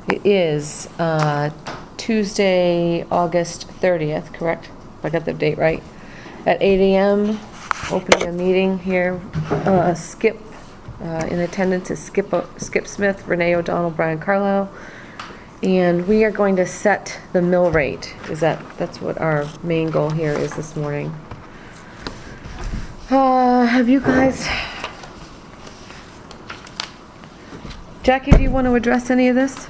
It is Tuesday, August 30th, correct? If I got the date right. At 8 a.m., opening a meeting here. Skip, in attendance is Skip Smith, Renee O'Donnell, Brian Carlisle. And we are going to set the mill rate. That's what our main goal here is this morning. Have you guys... Jackie, do you want to address any of this?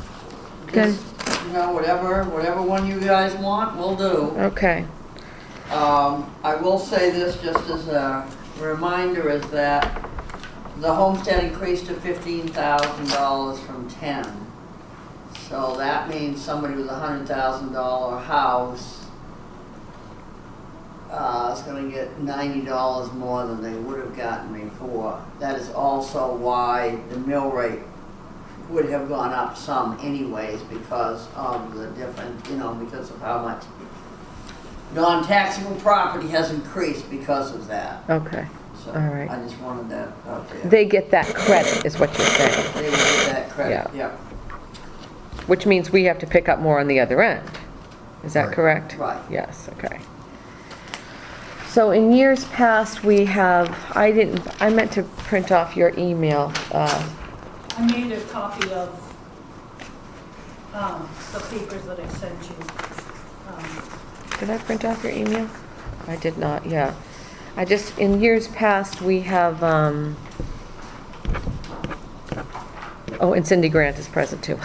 Okay. Whatever one you guys want, we'll do. Okay. I will say this just as a reminder is that the homestead increased to $15,000 from 10. So that means somebody with a $100,000 house is going to get $90 more than they would have gotten before. That is also why the mill rate would have gone up some anyways because of the different, because of how much non-taxable property has increased because of that. Okay. So all right. I just wanted that out there. They get that credit, is what you're saying. They would get that credit, yeah. Which means we have to pick up more on the other end. Is that correct? Right. Yes, okay. So in years past, we have, I meant to print off your email. I made a copy of the papers that I sent you. Did I print off your email? I did not, yeah. In years past, we have, oh, and Cindy Grant is present too.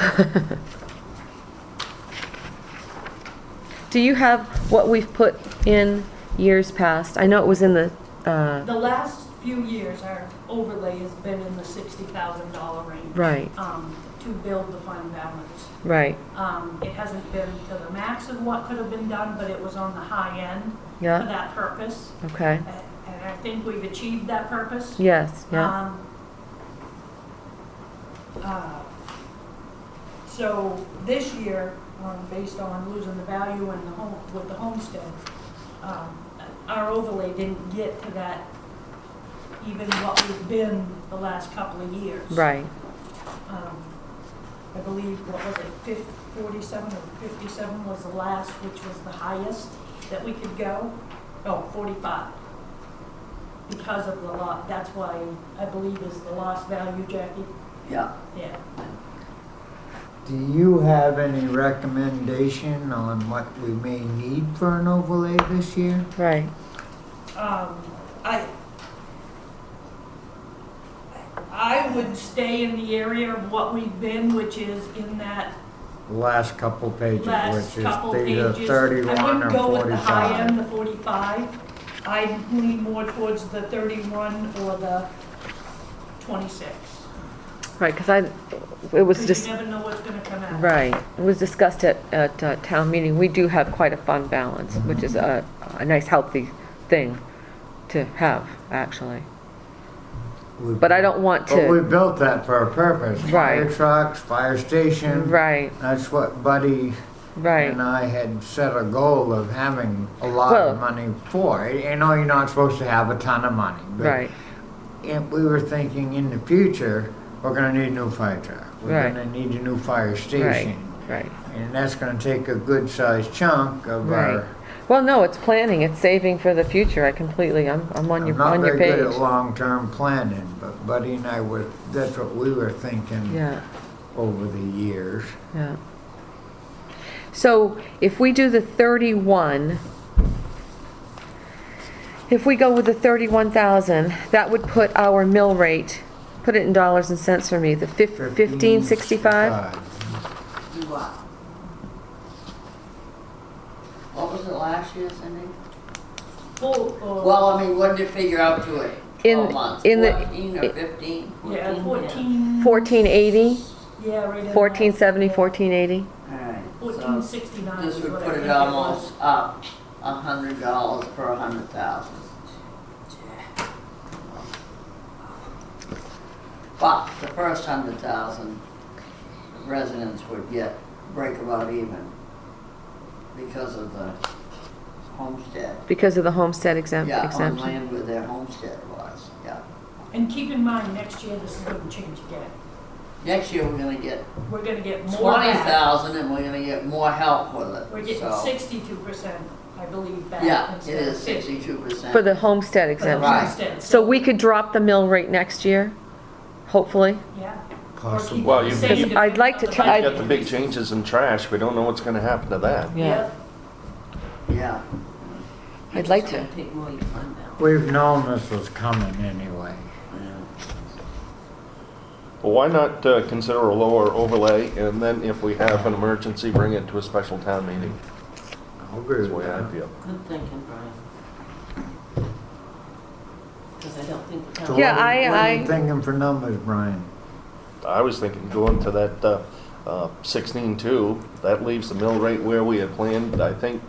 Do you have what we've put in years past? I know it was in the... The last few years, our overlay has been in the $60,000 range. Right. To build the fund balance. Right. It hasn't been to the max of what could have been done, but it was on the high end for that purpose. Okay. And I think we've achieved that purpose. Yes, yeah. So this year, based on losing the value in with the homestead, our overlay didn't get to that, even what we've been the last couple of years. Right. I believe, what was it, 47 or 57 was the last, which was the highest that we could go. Oh, 45. Because of the lot, that's why I believe is the lost value, Jackie. Yeah. Yeah. Do you have any recommendation on what we may need for an overlay this year? Right. I would stay in the area of what we've been, which is in that Last couple pages, last which couple is either pages. 31 I or wouldn't go with the high 45. end, the 45. I'd lean more towards the 31 or the 26. Right, because it was Because just... you never know what's going to come out. Right. It was discussed at town meeting. We do have quite a fund balance, which is a nice, healthy thing to have, actually. But I don't want But we to... built that for a purpose. Fire Right. trucks, fire station. Right, That's what Buddy right. and I had set a goal of having a lot Well- of money for. You know, you're not supposed to have a ton of money. But Right, we were thinking in the future, we're gonna need a new fire truck. We're Right. gonna need a new fire right, station. right. And that's gonna take a good sized chunk of Right. our... Well, no, it's planning, it's saving for the future. I'm on your I'm not very good page. at long-term planning, but Buddy and I that's what we were thinking Yeah, over the years. yeah. So if we do the 31, if we go with the 31,000, that would put our mill rate, put it in dollars and cents for me, the 1565? Do what? What was it last year, Cindy? Well, I mean, what did it figure out to it? 12 months? in the- 14 or 15? Yeah, 14. 1480, Yeah, right in there. 1470, 1480? All right. So 1469 this is would what I put think it it almost was. up $100 per 100,000. But the first 100,000 residents would break about even because of the homestead. Because of the homestead Yeah, on exemption? land where their homestead was, yeah. And keep in mind, next year, this is going to change again. Next year, we're gonna get We're gonna get more back. 20,000 and we're gonna get more help with it. We're getting So, 62%, I believe, back. yeah, it instead is of 50 62%. For the homestead for the exemption. Right. homestead. So we could drop the mill rate next year, hopefully. Yeah. Possibly. Or keep Well, it the you- same Because I'd like to depending on try- the Got the big budget changes in trash, we don't know what's gonna happen to that. Yeah. Yeah. I'd like to. Take more, you find out. We've known this was coming anyway. Well, why not consider a lower overlay, and then if we have an emergency, bring it to a special town meeting? I'll agree That's the with way I that. feel. Good thinking, Brian. Because I don't think the So town. Yeah, what are you I- thinking for numbers, Brian? I was thinking going to that 16.2, that leaves the mill rate where we had planned, I think,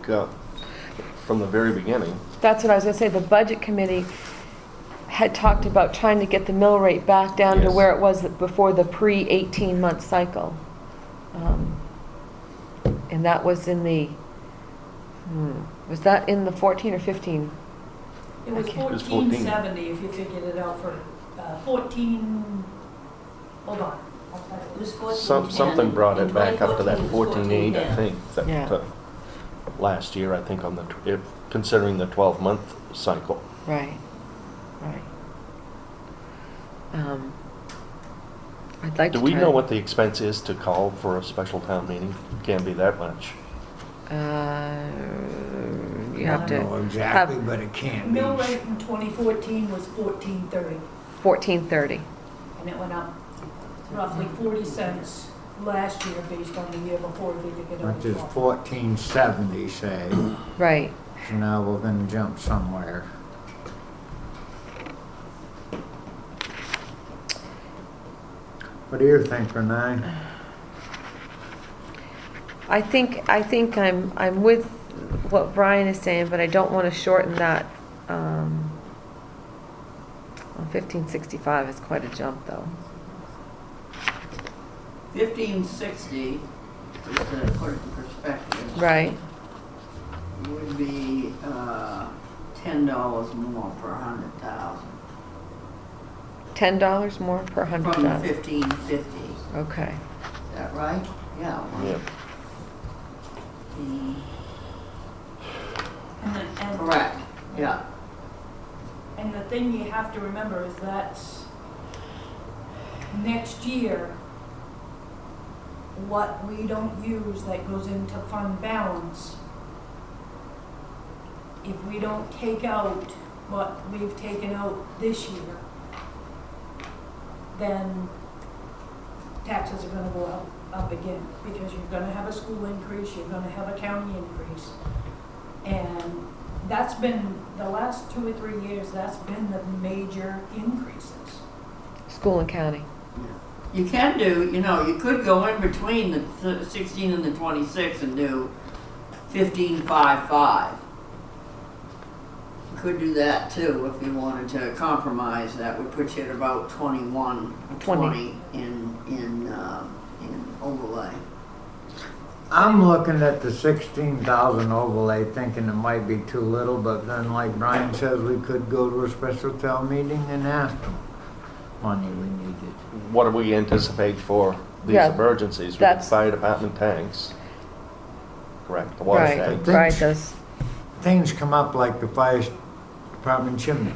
from the very beginning. That's what I was gonna say, the budget committee had talked about trying to get the mill rate back down to Yes. where it was before the pre-18-month cycle. And that was in the, was that in the 14 or 15? It was Okay. It was 1470 if you figured it out for 14, hold on. I'll tell you. It was 1410. Something brought In it back up to that 2014, it was 14.8, I think, that, Yeah. last year, I think, on the, considering the 12-month cycle. Right, right. I'd like to Do we try know to- what the expense is to call for a special town meeting? Can't be that much. You have I to don't know exactly, have but it can't be. Mill rate in 2014 was 1430, 1430. and it went up roughly 40 cents last year based on the year before if you figured out. Which is 1470, say. Right. So now we're gonna jump somewhere. What do you think, Renee? I think I'm with what Brian is saying, but I don't want to shorten that. 1565 is quite a jump, though. 1560, just to put it in perspective. Right. Would be $10 more per 100,000 $10 more per from the 100,000. 1550. Okay. Is that right? Yeah. Yeah. And Correct. Yeah. And the thing you have to remember is that next year, what we don't use that goes into fund balance, if we don't take out what we've taken out this year, then taxes are gonna go up again, because you're gonna have a school increase, you're gonna have a county increase. And that's been, the last 2 or 3 years, that's been the major increases. School and county. You can do, you could go in between the 16 and the 26 and do 1555. You could do that too if you wanted to compromise. That would put you at about 2120 in overlay. I'm looking at the 16,000 overlay thinking it might be too little, but then like Brian says, we could go to a special town meeting and ask them money we needed. What do we anticipate for these Yeah, emergencies? We got that's- fire department tanks. Correct, the water Right, tank. tank. right, those, Things come up like the fire department chimney.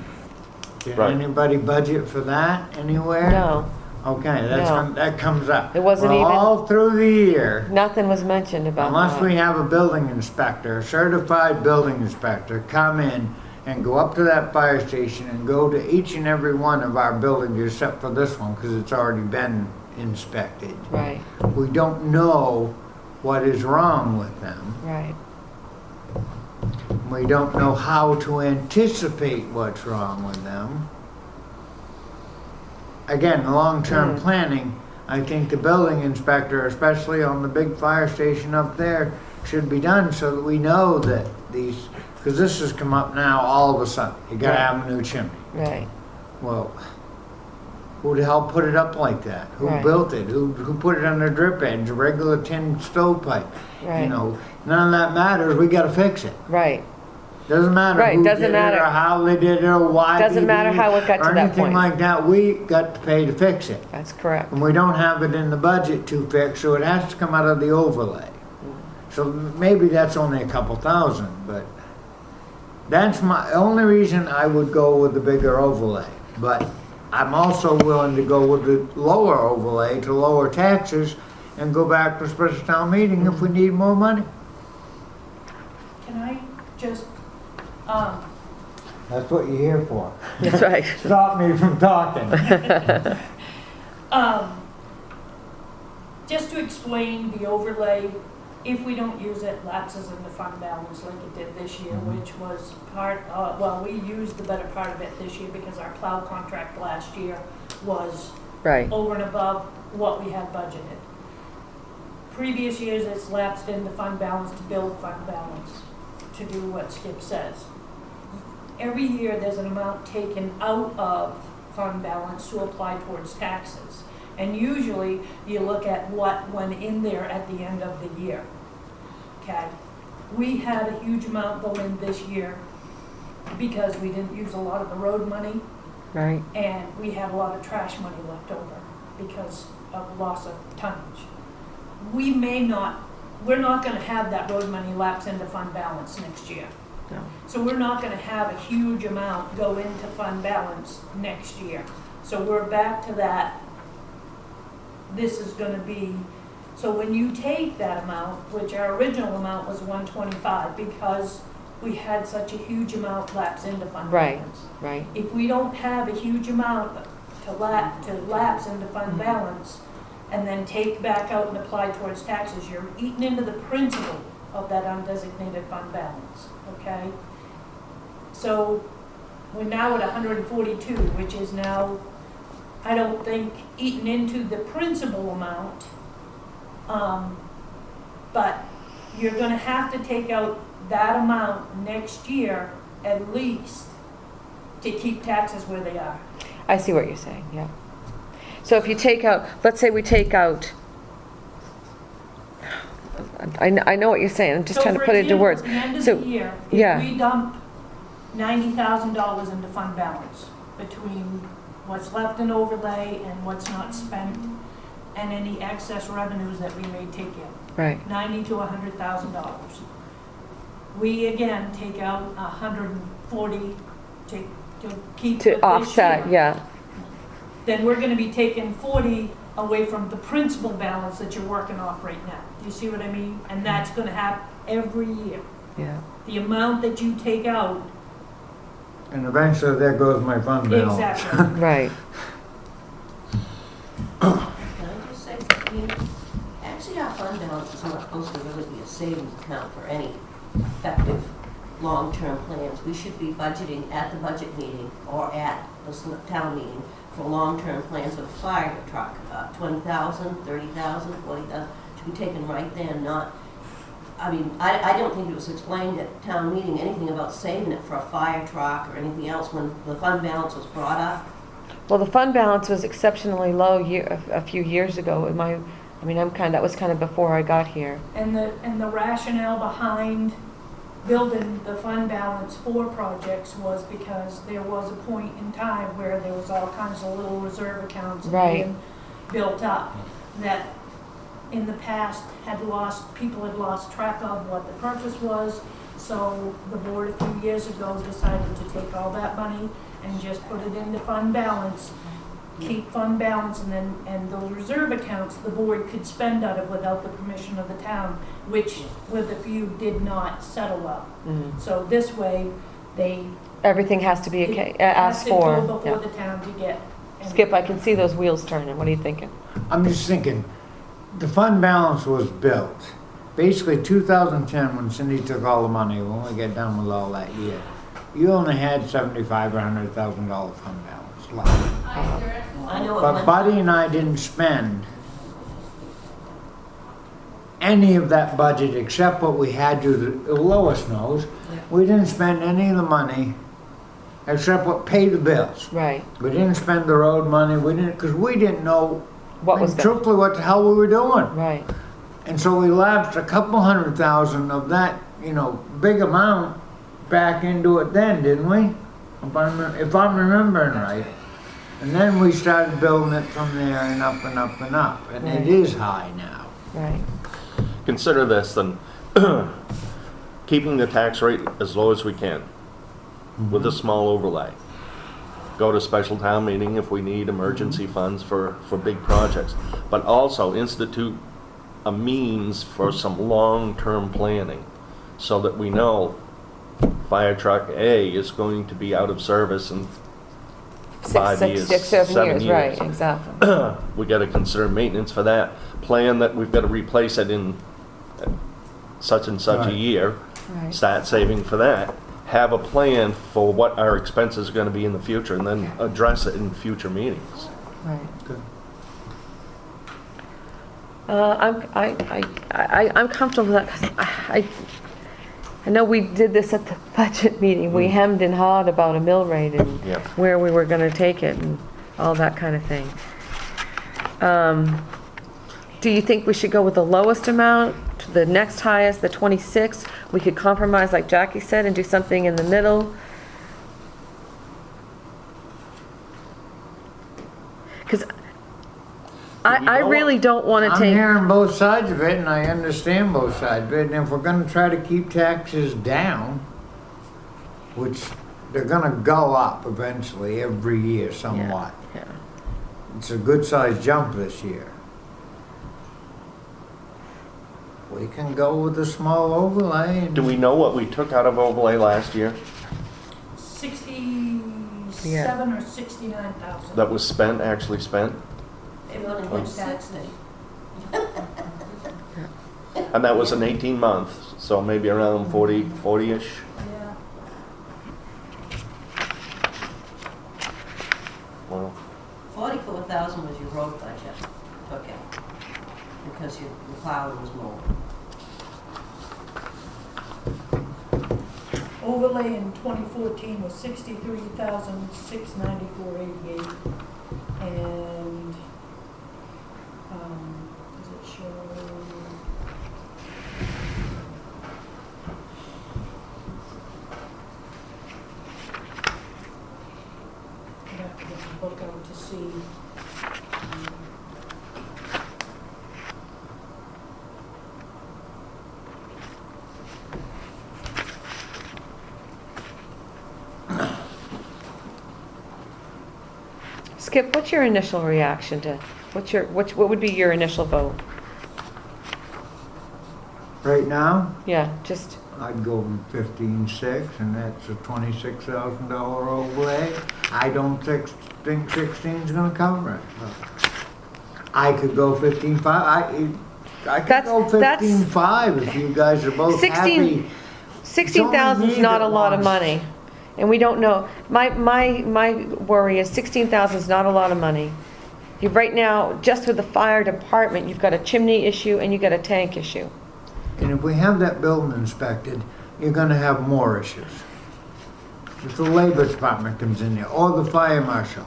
Did Right. anybody budget for that anywhere? no, Okay, No. that comes up. It wasn't Well, even- all through the year, nothing was mentioned about that. unless we have a building inspector, a certified building inspector, come in and go up to that fire station and go to each and every one of our buildings except for this one, because it's already been inspected. Right, We don't know what is wrong with them. right, We don't know how to anticipate what's wrong with them. Again, long-term planning, I think the building inspector, especially on the big fire station up there, should be done so that we know that these, because this has come up now all of a sudden. You gotta Right. have a new chimney. right, Well, who the hell put it up like that? Who Right. built it? Who put it on the drip edge, a regular tin stovepipe? You right, know, none of that matters, we gotta fix it. right. Doesn't matter Right, who doesn't did it matter. or how they did it or why Doesn't they matter did how it got to or that anything point. like that. We got to pay to fix it. That's correct. And we don't have it in the budget to fix, so it has to come out of the overlay. So maybe that's only a couple thousand, but that's my only reason I would go with the bigger overlay. But I'm also willing to go with the lower overlay to lower taxes and go back to special town meeting if we need more money. Can I just, That's what you're here for. That's right. Stop me from talking. just to explain the overlay, if we don't use it, lapses in the fund balance like it did this year, which was well, we used the better part of it this year because our plow contract last year was Right. over and above what we had budgeted. Previous years, it's lapsed in the fund balance to build fund balance, to do what Skip says. Every year, there's an amount taken out of fund balance to apply towards taxes. And usually, you look at what went in there at the end of the year. Okay? We had a huge amount go in this year because we didn't use a lot of the road money, Right. and we had a lot of trash money left over because of loss of tonnage. We're not gonna have that road money lapse into fund balance next year. No. So we're not gonna have a huge amount go into fund balance next year. So we're back to that. This is gonna be, so when you take that amount, which our original amount was 125, because we had such a huge amount lapse into fund Right. balance. Right. If we don't have a huge amount to lapse into fund balance, and then take back out and apply towards taxes, you're eating into the principal of that undesignated fund balance, okay? So, we're now at 142, which is now, I don't think, eaten into the principal amount. But you're gonna have to take out that amount next year at least to keep taxes where they are. I see what you're saying, yeah. So if you take out, let's say we take out, I know what you're saying, I'm just trying to put it into words. So for example, at the So, end of the year, yeah. if we dump $90,000 into fund balance between what's left in overlay and what's not spent, and any excess revenues that we may take in, Right. $90,000 to $100,000. We again take out 140 to keep To with this offset, year. yeah. Then we're gonna be taking 40 away from the principal balance that you're working off right now. Do you see what I mean? And that's gonna happen every year. Yeah. The amount that you take out, And eventually there goes my fund balance. exactly. Right. Can I just say something? Actually, our fund balance is not supposed to really be a savings account for any effective long-term plans. We should be budgeting at the budget meeting or at the town meeting for long-term plans of a fire truck, 20,000, 30,000, 40,000, should be taken right then, not, I mean, I don't think it was explained at town meeting anything about saving it for a fire truck or anything else when the fund balance was brought up. Well, the fund balance was exceptionally low a few years ago. That was kind of before I got here. And the rationale behind building the fund balance for projects was because there was a point in time where there was all kinds of little reserve accounts Right. being built up that in the past people had lost track of what the purpose was. So the board a few years ago decided to take all that money and just put it into fund balance, keep fund balance, and those reserve accounts, the board could spend out of without the permission of the town, which with a few did not settle up. Mhm. So this way, Everything has to be it asked has to for. go before Yeah. the town to get. Skip, I can see those wheels turning. What are you thinking? I'm just thinking, the fund balance was built. Basically 2010, when Cindy took all the money, when we get done with all that year, you only had $75,000 or $100,000 fund balance left. I know at But one Buddy and I didn't spend any of that budget except what we had to, Lois knows. We didn't spend any of the money except what paid the bills. Right. We didn't spend the road money, because we didn't know, What was going truthfully, what the hell we were doing. Right. And so we lapsed a couple $100,000 of that, big amount back into it then, didn't we? If I'm remembering right. And then we started building it from there and up and up and up, and Right. it is high now. Right. Consider this then, keeping the tax rate as low as we can with a small overlay. Go to special town meeting if we need emergency funds for big projects, but also institute a means for some long-term planning so that we know fire truck A is going to be out of service in 5 years, 7 years, 7 right, years. exactly. We gotta consider maintenance for that. Plan that we've gotta replace it in such and such a Right. year. Right. Start saving for that. Have a plan for what our expenses are gonna be in the future and then address it in future meetings. Right. Good. I'm comfortable with that, 'cause I know we did this at the budget meeting. We hemmed and hawed about a mill rate and Yeah. where we were gonna take it and all that kind of thing. Do you think we should go with the lowest amount, to the next highest, the 26? We could compromise, like Jackie said, and do something in the middle? Because I really don't want to I'm take... hearing both sides of it, and I understand both sides of it, and if we're gonna try to keep taxes down, which they're gonna go up eventually every year somewhat. Yeah. It's a good-sized jump this year. We can go with a small overlay and... Do we know what we took out of overlay last year 67 or 69,000. that was spent, actually spent? It only went 60. And that was an 18 month, so maybe around 40-ish. Yeah. Well, 44,000 was your road budget, okay, because your plowing was more. Overlay in 2014 was 63,694.88, and does it show? I'd have to get the book out to see. Skip, what's your initial reaction to, what would be your initial vote? Right now, Yeah, just, I'd go with 15.6, and that's a $26,000 overlay. I don't think 16's gonna cover it. I could go 15.5, I could go That's- 15.5 if you guys are both 16 happy. 16,000 is not a lot of money. And we don't know, my worry is 16,000 is not a lot of money. You, right now, just with the fire department, you've got a chimney issue and you've got a tank issue. And if we have that building inspected, you're gonna have more issues. If the labor department comes in there, or the fire marshal,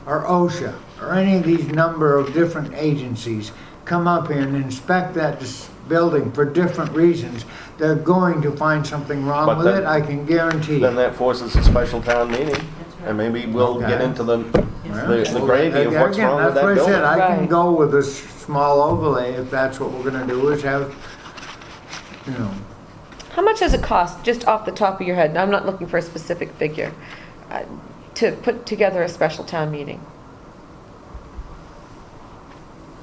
or OSHA, or any of these number of different agencies come up here and inspect that building for different reasons, they're going to find something wrong But with then- it, I can guarantee then you. that forces a special town meeting, That's right. and maybe we'll get Okay. into the Well, gravy of what's again, wrong with that That's what I said, building. I can Right. go with a small overlay if that's what we're gonna do, is have, you know, How much does it cost, just off the top of your head, and I'm not looking for a specific figure, to put together a special town meeting?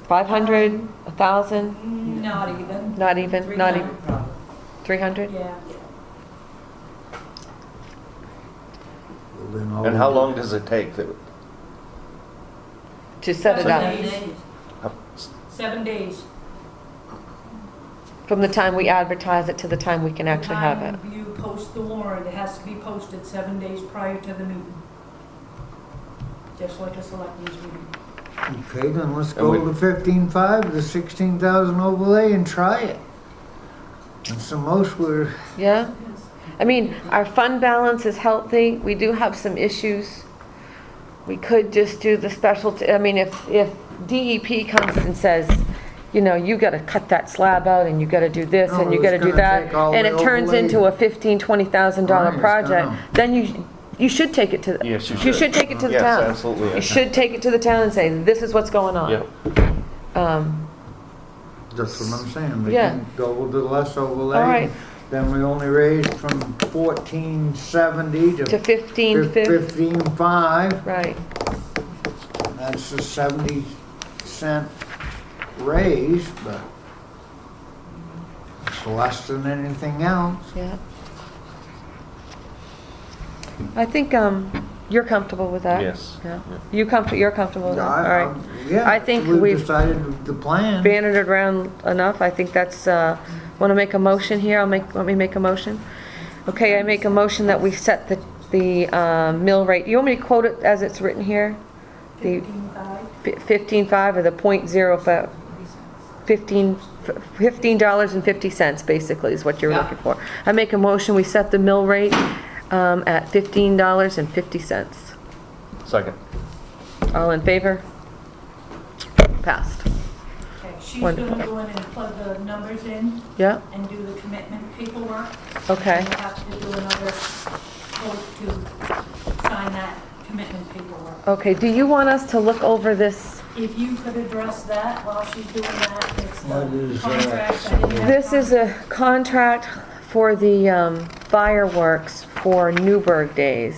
500, 1,000, Not even. not even, not even, 300 probably. 300? Yeah. then all And we how do- long does it take? To set it up, 7 days. 7 days. 7 days. from the time we advertise it to the time we can actually have it. Time you post the warrant, it has to be posted 7 days prior to the meeting. Just like a selectmen's meeting. Okay, then let's And go we- to 15.5, the 16,000 overlay, and try it. That's the most we're, Yeah? I mean, our fund balance is healthy, we do have some issues. We could just do the special, I mean, if DEP comes and says, you know, you gotta cut that slab out and you gotta do this No, and you it's gotta do gonna that. take all And the it turns overlay. into a $15,000-$20,000 Right, project. it's Then you should take it to, Yes, you you should. should take it to the Yes, town. absolutely. You should take it to the town and say, this is what's going on. Yep. That's what I'm saying. We Yeah. can go with the less overlay. All right. Then we only raised from 1470 To to 15.50, 15.5. right. That's a 70-cent raise, but it's less than anything else. Yeah. I think, you're comfortable with that? Yes. Yeah. You're comfortable with that? All right. Yeah, I think we've we've decided the plan. bannered it around enough. I think that's, want to make a motion here? Want me to make a motion? Okay, I make a motion that we set the mill rate. You want me to quote it as it's written here? The 15.5. 15.5 or the .05? $15.50 basically is what you're Yeah. looking for. I make a motion, we set the mill rate at $15.50. Second. All in favor? Passed. Okay, she's Wonderful. gonna go in and plug the numbers in Yeah, and do the commitment paperwork. okay. We'll have to do another vote to sign that commitment paperwork. Okay, do you want us to look over this? If you could address that while she's doing that, it's What the is contract. I didn't have This is a contract for the fireworks for Newburgh days.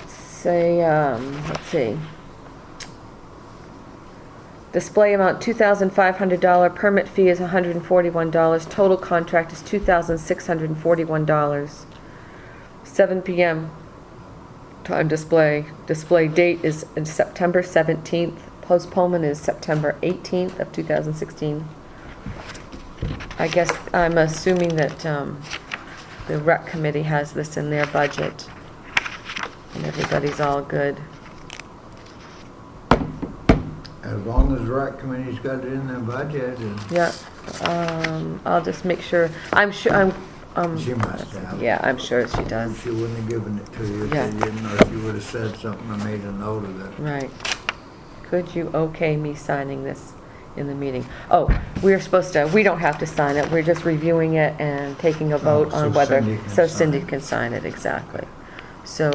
Say, let's see. Display amount $2,500, permit fee is $141, total contract is $2,641. 7 PM, time display. Display date is September 17th, postponement is September 18th of 2016. I guess I'm assuming that the rec committee has this in their budget, and everybody's all good. As long as the rec committee's got it in their budget, and Yeah, I'll just make sure, I'm sure, she must have. yeah, I'm sure she does. She wouldn't have given it to you if Yeah. you didn't, or she would have said something or made a note of it. Right. Could you okay me signing this in the meeting? Oh, we're supposed to, we don't have to sign it, we're just reviewing it and taking a vote so on whether, Cindy can so sign Cindy it. can sign it, exactly. So,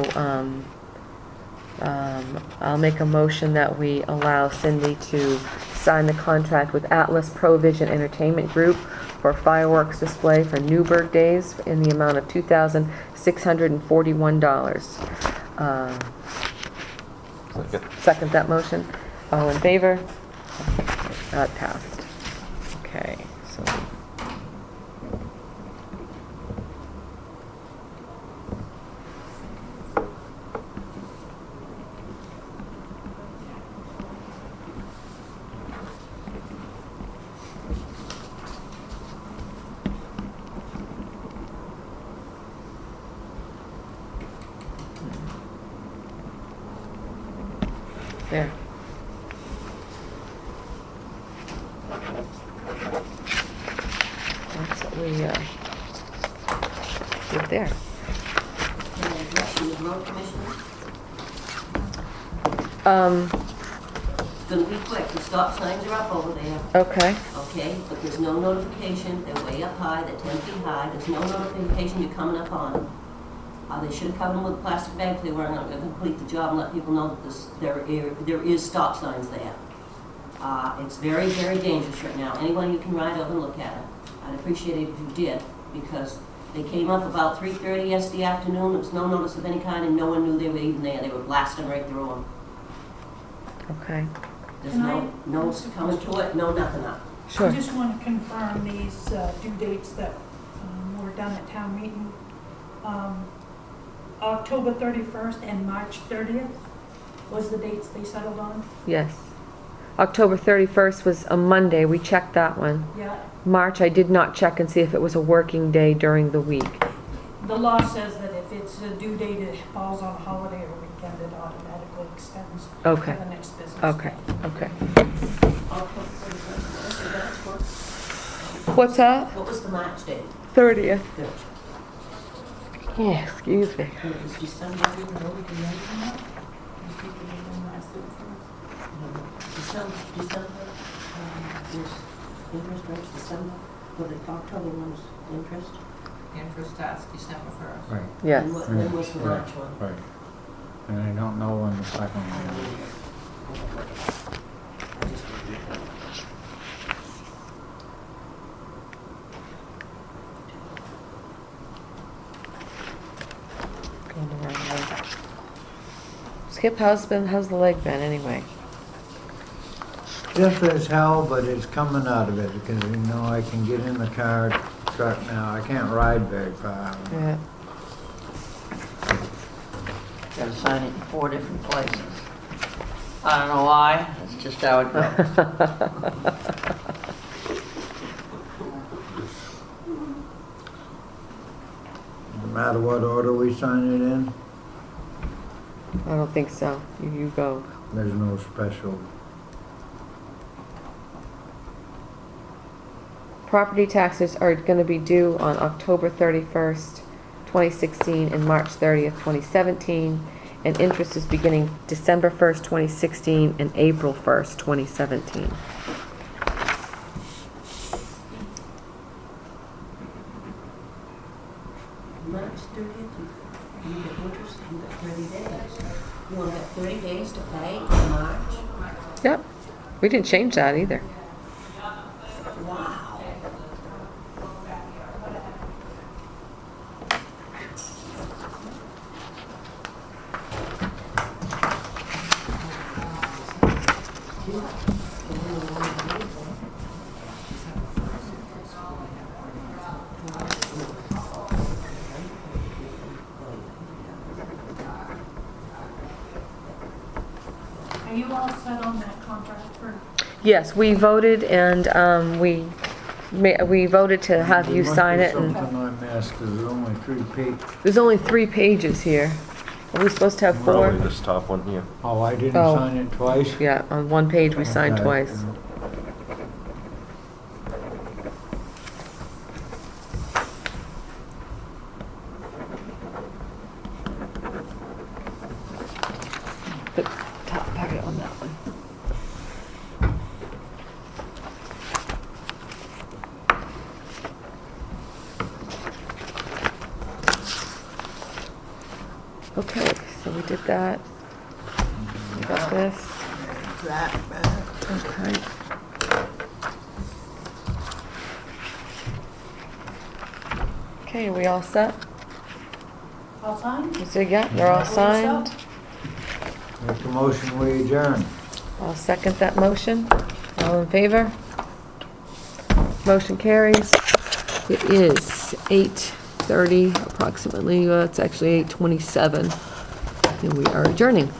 I'll make a motion that we allow Cindy to sign the contract with Atlas Provision Entertainment Group for fireworks display for Newburgh Days in the amount of $2,641. Second. Second that motion. All in favor? That passed. Okay, so. There. That's what we did there. And then address you with road commissioner. It's gonna be quick, the stop signs are up over there, Okay, okay? But there's no notification, they're way up high, they're 10 feet high, there's no notification you're coming up on them. They should have covered them with plastic bags if they weren't gonna complete the job and let people know that there is stop signs there. It's very, very dangerous right now. Anyone you can ride over and look at it. I'd appreciate it if you did, because they came up about 3:30 yesterday afternoon, there was no notice of any kind, and no one knew they were even there. They were blasting right through them. okay, There's Can I- no coming to it, no nothing up. sure. I just want to confirm these due dates that were done at town meeting. October 31st and March 30th was the dates they settled on. Yes. October 31st was a Monday, we checked that one. Yeah, March, I did not check and see if it was a working day during the week. the law says that if it's a due date, it falls on a holiday or weekend, it automatically extends Okay. to the next business Okay, day. okay. October 31st, okay, that's for- What's that? What was the March date? 30th. Good. Yeah, excuse me. It was December, December, interest rates December, but the October one's interest. Interest starts December 1st. Right, Yes. And when was the Yeah. March one? right. And I don't know when the second one is. I just reviewed that. Going the wrong way. Skip, how's the leg been anyway? Stiff as hell, but it's coming out of it because, you know, I can get in the car, truck now. I can't ride very far. Yeah. Gotta sign it in 4 different places. I don't know why, it's just how it goes. No matter what order we sign it in, I don't think so. You go. there's no special. Property taxes are gonna be due on October 31st, 2016 and March 30th, 2017. And interest is beginning December 1st, 2016 and April 1st, 2017. March 30th, you get interest, you got 30 days. You only got 30 days to pay in March? Yep. We didn't change that either. Wow. Are you all set on that contract for, Yes, we voted and we voted to have you sign it. There And must be something I missed because there's only 3 pages. there's only 3 pages here. Are we supposed to have 4? Probably this top one here. Oh, I didn't Oh. sign it twice? Yeah, on one page we signed Okay. twice. The top part on that one. Okay, so we did that. We got this. That back. Okay. Okay, are we all set? all signed? Is it, yeah, they're all signed? Make a motion, we adjourn. I'll second that motion. All in favor? Motion carries. It is 8:30 approximately, it's actually 8:27, and we are adjourning.